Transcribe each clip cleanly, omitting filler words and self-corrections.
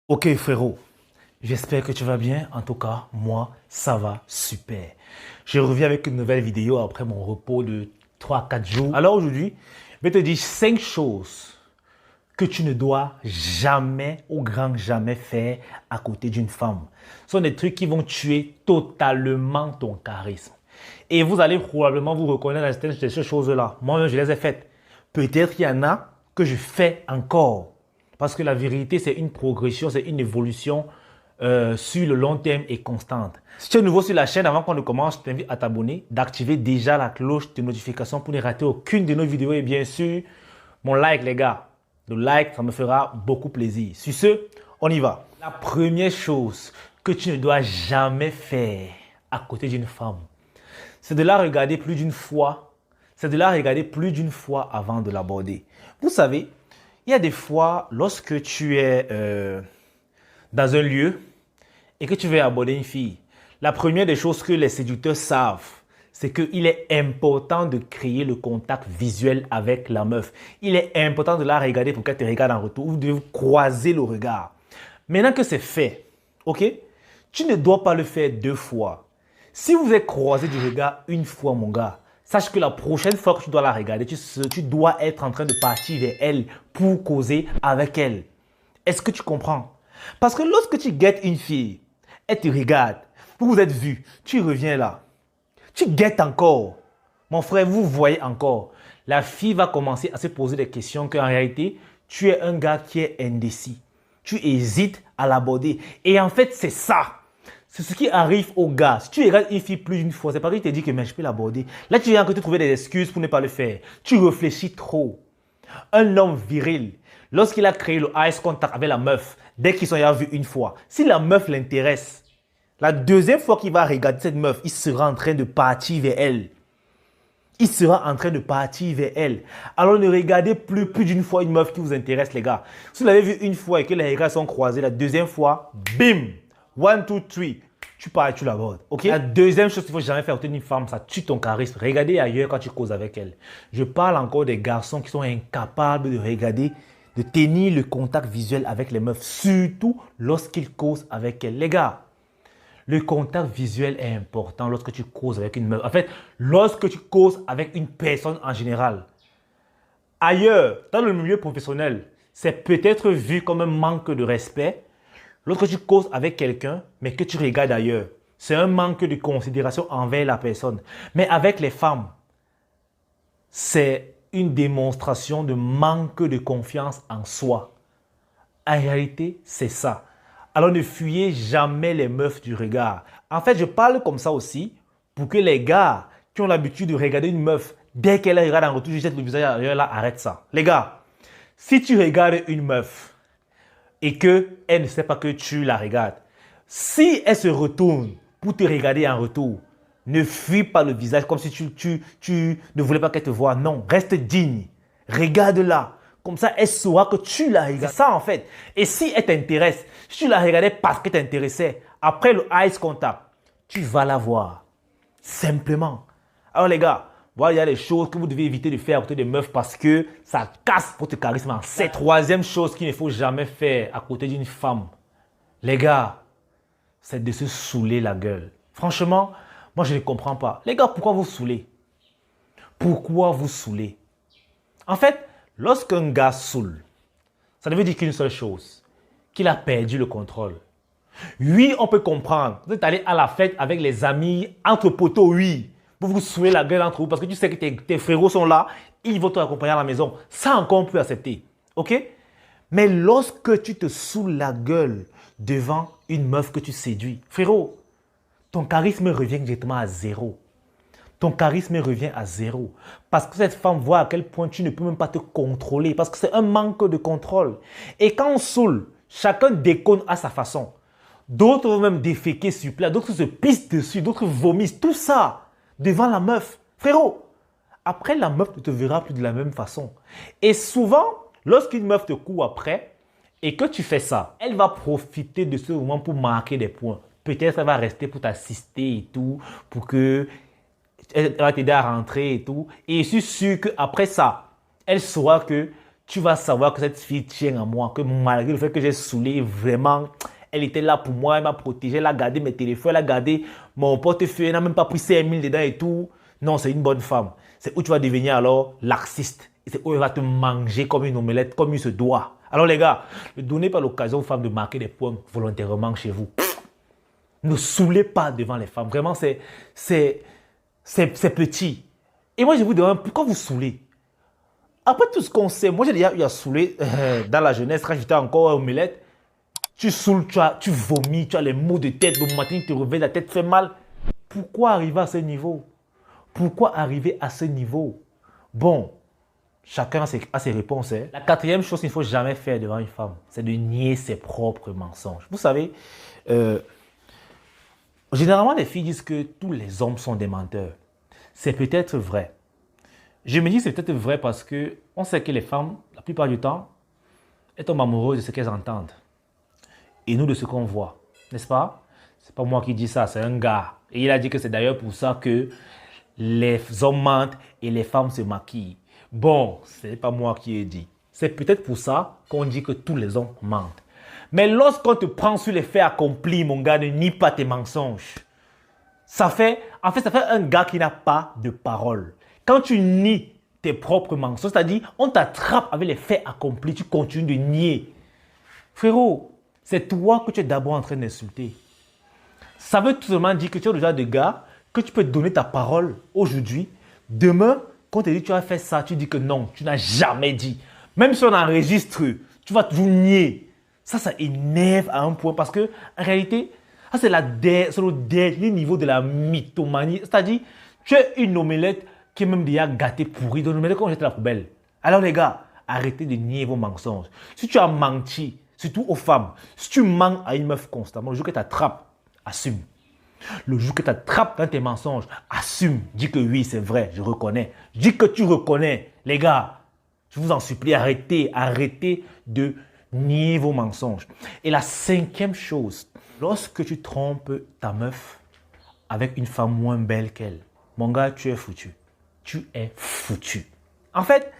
Ok frérot, j'espère que tu vas bien. En tout cas, moi, ça va super. Je reviens avec une nouvelle vidéo après mon repos de 3 4 jours. Alors aujourd'hui, je vais te dire 5 choses que tu ne dois jamais, au grand jamais faire à côté d'une femme. Ce sont des trucs qui vont tuer totalement ton charisme. Et vous allez probablement vous reconnaître dans certaines de ces choses-là. Moi-même, je les ai faites. Peut-être qu'il y en a que je fais encore. Parce que la vérité, c'est une progression, c'est une évolution sur le long terme et constante. Si tu es nouveau sur la chaîne, avant qu'on ne commence, je t'invite à t'abonner, d'activer déjà la cloche de notification pour ne rater aucune de nos vidéos. Et bien sûr, mon like, les gars. Le like, ça me fera beaucoup plaisir. Sur ce, on y va. La première chose que tu ne dois jamais faire à côté d'une femme, c'est de la regarder plus d'une fois. C'est de la regarder plus d'une fois avant de l'aborder. Vous savez, il y a des fois, lorsque tu es dans un lieu et que tu veux aborder une fille, la première des choses que les séducteurs savent, c'est qu'il est important de créer le contact visuel avec la meuf. Il est important de la regarder pour qu'elle te regarde en retour. Vous devez croiser le regard. Maintenant que c'est fait, ok, tu ne dois pas le faire 2 fois. Si vous êtes croisé du regard une fois, mon gars, sache que la prochaine fois que tu dois la regarder, tu dois être en train de partir vers elle pour causer avec elle. Est-ce que tu comprends? Parce que lorsque tu guettes une fille, elle te regarde, vous vous êtes vu, tu reviens là, tu guettes encore. Mon frère, vous voyez encore. La fille va commencer à se poser des questions qu'en réalité, tu es un gars qui est indécis. Tu hésites à l'aborder. Et en fait, c'est ça. C'est ce qui arrive aux gars. Si tu regardes une fille plus d'une fois, c'est pas qu'il te dit que mais je peux l'aborder. Là, tu viens que te trouver des excuses pour ne pas le faire. Tu réfléchis trop. Un homme viril, lorsqu'il a créé le eye contact avec la meuf, dès qu'ils sont vu une fois, si la meuf l'intéresse, la deuxième fois qu'il va regarder cette meuf, il sera en train de partir vers elle. Il sera en train de partir vers elle. Alors ne regardez plus d'une fois une meuf qui vous intéresse, les gars. Si vous l'avez vu une fois et que les regards sont croisés, la deuxième fois, bim, 1, 2, 3, tu pars et tu l'abordes. Ok? La deuxième chose qu'il ne faut jamais faire autour d'une femme, ça tue ton charisme. Regardez ailleurs quand tu causes avec elle. Je parle encore des garçons qui sont incapables de regarder, de tenir le contact visuel avec les meufs, surtout lorsqu'ils causent avec elles. Les gars, le contact visuel est important lorsque tu causes avec une meuf. En fait, lorsque tu causes avec une personne en général. Ailleurs, dans le milieu professionnel, c'est peut-être vu comme un manque de respect. Lorsque tu causes avec quelqu'un, mais que tu regardes ailleurs, c'est un manque de considération envers la personne. Mais avec les femmes, c'est une démonstration de manque de confiance en soi. En réalité, c'est ça. Alors ne fuyez jamais les meufs du regard. En fait, je parle comme ça aussi pour que les gars qui ont l'habitude de regarder une meuf, dès qu'elle regarde en retour, je jette le visage ailleurs, là, arrête ça. Les gars, si tu regardes une meuf et qu'elle ne sait pas que tu la regardes, si elle se retourne pour te regarder en retour, ne fuis pas le visage comme si tu ne voulais pas qu'elle te voie. Non, reste digne. Regarde-la. Comme ça, elle saura que tu la regardes. C'est ça en fait. Et si elle t'intéresse, si tu la regardais parce qu'elle t'intéressait, après le eye contact, tu vas la voir. Simplement. Alors les gars, voilà, il y a des choses que vous devez éviter de faire à côté des meufs parce que ça casse votre charisme en 7. Troisième chose qu'il ne faut jamais faire à côté d'une femme, les gars, c'est de se saouler la gueule. Franchement, moi je ne comprends pas. Les gars, pourquoi vous saoulez? Pourquoi vous saoulez? En fait, lorsqu'un gars saoule, ça ne veut dire qu'une seule chose, qu'il a perdu le contrôle. Oui, on peut comprendre. Vous êtes allé à la fête avec les amis, entre poteaux, oui. Vous vous saoulez la gueule entre vous parce que tu sais que tes frérots sont là, ils vont t'accompagner à la maison. Ça encore, on peut accepter. Ok? Mais lorsque tu te saoules la gueule devant une meuf que tu séduis, frérot, ton charisme revient directement à zéro. Ton charisme revient à zéro. Parce que cette femme voit à quel point tu ne peux même pas te contrôler. Parce que c'est un manque de contrôle. Et quand on saoule, chacun déconne à sa façon. D'autres vont même déféquer sur place, d'autres se pissent dessus, d'autres vomissent. Tout ça devant la meuf. Frérot, après la meuf ne te verra plus de la même façon. Et souvent, lorsqu'une meuf te court après et que tu fais ça, elle va profiter de ce moment pour marquer des points. Peut-être elle va rester pour t'assister et tout, pour que elle va t'aider à rentrer et tout. Et je suis sûr qu'après ça, elle saura que tu vas savoir que cette fille tient à moi, que malgré le fait que j'ai saoulé, vraiment, elle était là pour moi, elle m'a protégé, elle a gardé mes téléphones, elle a gardé mon portefeuille, elle n'a même pas pris 5 000 dedans et tout. Non, c'est une bonne femme. C'est où tu vas devenir alors laxiste. C'est où elle va te manger comme une omelette, comme il se doit. Alors les gars, ne donnez pas l'occasion aux femmes de marquer des points volontairement chez vous. Ne saoulez pas devant les femmes. Vraiment, c'est petit. Et moi, je vous demande, pourquoi vous saoulez? Après tout ce qu'on sait, moi j'ai déjà eu à saouler dans la jeunesse, quand j'étais encore omelette. Tu saoules, tu vomis, tu as les maux de tête, le matin tu te réveilles, la tête fait mal. Pourquoi arriver à ce niveau? Pourquoi arriver à ce niveau? Bon, chacun a ses réponses. Hein. La quatrième chose qu'il ne faut jamais faire devant une femme, c'est de nier ses propres mensonges. Vous savez, généralement les filles disent que tous les hommes sont des menteurs. C'est peut-être vrai. Je me dis que c'est peut-être vrai parce qu'on sait que les femmes, la plupart du temps, elles tombent amoureuses de ce qu'elles entendent. Et nous de ce qu'on voit. N'est-ce pas? C'est pas moi qui dis ça, c'est un gars. Et il a dit que c'est d'ailleurs pour ça que les hommes mentent et les femmes se maquillent. Bon, ce n'est pas moi qui ai dit. C'est peut-être pour ça qu'on dit que tous les hommes mentent. Mais lorsqu'on te prend sur les faits accomplis, mon gars, ne nie pas tes mensonges. Ça fait un gars qui n'a pas de parole. Quand tu nies tes propres mensonges, c'est-à-dire on t'attrape avec les faits accomplis, tu continues de nier. Frérot, c'est toi que tu es d'abord en train d'insulter. Ça veut tout simplement dire que tu es le genre de gars que tu peux donner ta parole aujourd'hui. Demain, quand on te dit que tu as fait ça, tu dis que non, tu n'as jamais dit. Même si on enregistre, tu vas toujours nier. Ça énerve à un point parce que en réalité, c'est le dernier niveau de la mythomanie. C'est-à-dire, tu es une omelette qui est même déjà gâtée, pourrie. Donc, l'omelette, quand on jette à la poubelle. Alors les gars, arrêtez de nier vos mensonges. Si tu as menti, surtout aux femmes, si tu mens à une meuf constamment, le jour que tu t'attrapes, assume. Le jour que tu t'attrapes dans tes mensonges, assume. Dis que oui, c'est vrai, je reconnais. Dis que tu reconnais. Les gars, je vous en supplie, arrêtez de nier vos mensonges. Et la cinquième chose, lorsque tu trompes ta meuf avec une femme moins belle qu'elle, mon gars, tu es foutu. Tu es foutu. En fait,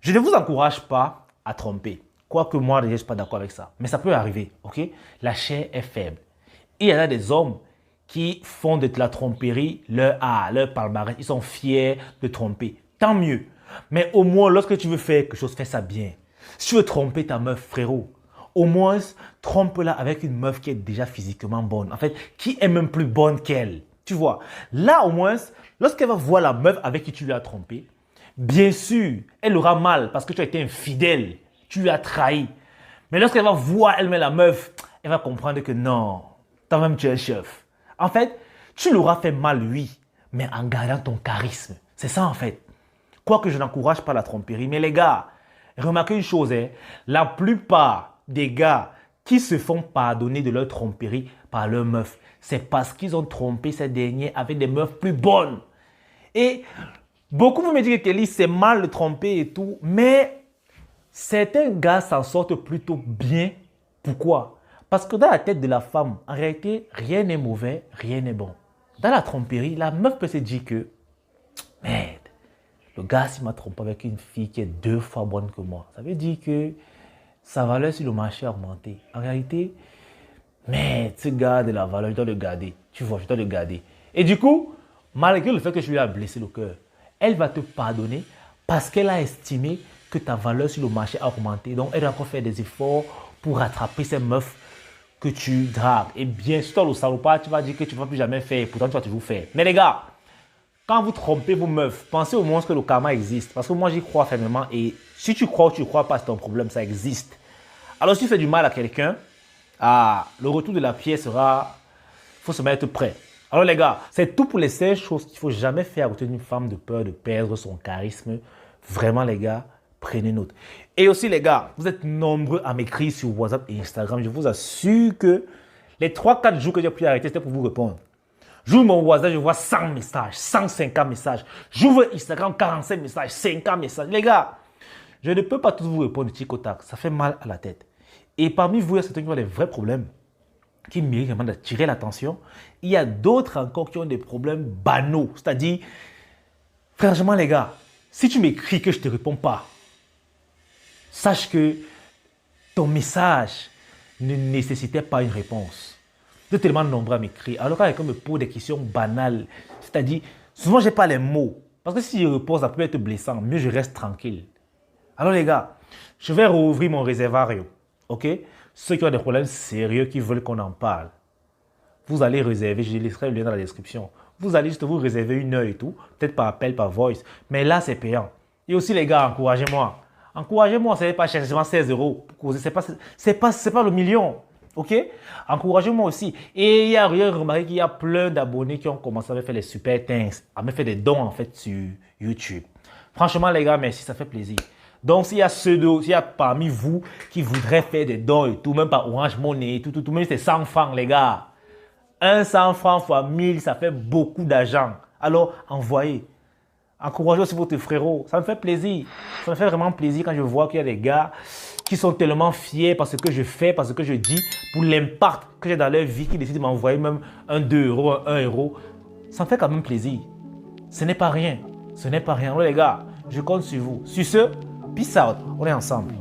je ne vous encourage pas à tromper. Quoique moi, je ne suis pas d'accord avec ça. Mais ça peut arriver, ok? La chair est faible. Et il y en a des hommes qui font de la tromperie leur palmarès. Ils sont fiers de tromper. Tant mieux. Mais au moins, lorsque tu veux faire quelque chose, fais ça bien. Si tu veux tromper ta meuf, frérot, au moins, trompe-la avec une meuf qui est déjà physiquement bonne. En fait, qui est même plus bonne qu'elle. Tu vois, là au moins, lorsqu'elle va voir la meuf avec qui tu lui as trompé, bien sûr, elle aura mal parce que tu as été infidèle. Tu lui as trahi. Mais lorsqu'elle va voir elle-même la meuf, elle va comprendre que non, toi-même tu es un chef. En fait, tu l'auras fait mal, oui, mais en gardant ton charisme. C'est ça en fait. Quoique je n'encourage pas la tromperie, mais les gars, remarquez une chose, hein, la plupart des gars qui se font pardonner de leur tromperie par leur meuf, c'est parce qu'ils ont trompé ces derniers avec des meufs plus bonnes. Et beaucoup vont me dire que Kelly, c'est mal de tromper et tout, mais certains gars s'en sortent plutôt bien. Pourquoi? Parce que dans la tête de la femme, en réalité, rien n'est mauvais, rien n'est bon. Dans la tromperie, la meuf peut se dire que, merde, le gars, s'il m'a trompé avec une fille qui est 2 fois bonne que moi, ça veut dire que sa valeur sur le marché a augmenté. En réalité, merde, ce gars de la valeur, je dois le garder. Tu vois, je dois le garder. Et du coup, malgré le fait que je lui ai blessé le cœur, elle va te pardonner parce qu'elle a estimé que ta valeur sur le marché a augmenté. Donc, elle doit encore faire des efforts pour rattraper ces meufs que tu dragues. Et bien sûr, le salopard, tu vas dire que tu ne vas plus jamais faire. Pourtant, tu vas toujours faire. Mais les gars, quand vous trompez vos meufs, pensez au moins que le karma existe. Parce que moi, j'y crois fermement. Et si tu crois ou tu ne crois pas, c'est ton problème, ça existe. Alors, si tu fais du mal à quelqu'un, le retour de la pièce sera... Il faut se mettre prêt. Alors les gars, c'est tout pour les 16 choses qu'il ne faut jamais faire à côté d'une femme de peur de perdre son charisme. Vraiment les gars, prenez note. Et aussi les gars, vous êtes nombreux à m'écrire sur WhatsApp et Instagram. Je vous assure que les 3-4 jours que j'ai pu arrêter, c'était pour vous répondre. J'ouvre mon WhatsApp, je vois 100 messages, 150 messages. J'ouvre Instagram, 45 messages, 50 messages. Les gars, je ne peux pas tous vous répondre tic au tac. Ça fait mal à la tête. Et parmi vous, il y a certains qui ont des vrais problèmes qui méritent vraiment d'attirer l'attention. Il y a d'autres encore qui ont des problèmes banaux. C'est-à-dire, franchement les gars, si tu m'écris que je ne te réponds pas, sache que ton message ne nécessitait pas une réponse. Vous êtes tellement nombreux à m'écrire. Alors quand quelqu'un me pose des questions banales, c'est-à-dire, souvent je n'ai pas les mots. Parce que si je réponds, ça peut être blessant. Mieux, je reste tranquille. Alors les gars, je vais rouvrir mon réservario. Ok? Ceux qui ont des problèmes sérieux, qui veulent qu'on en parle, vous allez réserver, je laisserai le lien dans la description. Vous allez juste vous réserver une heure et tout, peut-être par appel, par voice. Mais là, c'est payant. Et aussi les gars, encouragez-moi. Encouragez-moi, ce n'est pas cher, c'est seulement 16 euros. C'est pas le million. Ok? Encouragez-moi aussi. Et il y a remarqué qu'il y a plein d'abonnés qui ont commencé à me faire les super thanks, à me faire des dons en fait sur YouTube. Franchement les gars, merci, ça fait plaisir. Donc s'il y a parmi vous qui voudraient faire des dons et tout, même par Orange Money, tout, même si c'est 100 francs les gars. 100 francs fois 1000, ça fait beaucoup d'argent. Alors envoyez. Encouragez aussi votre frérot. Ça me fait plaisir. Ça me fait vraiment plaisir quand je vois qu'il y a des gars qui sont tellement fiers parce que je fais, parce que je dis, pour l'impact que j'ai dans leur vie, qui décident de m'envoyer même un 2 euros, un 1 euro. Ça me fait quand même plaisir. Ce n'est pas rien. Ce n'est pas rien. Alors les gars, je compte sur vous. Sur ce, peace out. On est ensemble.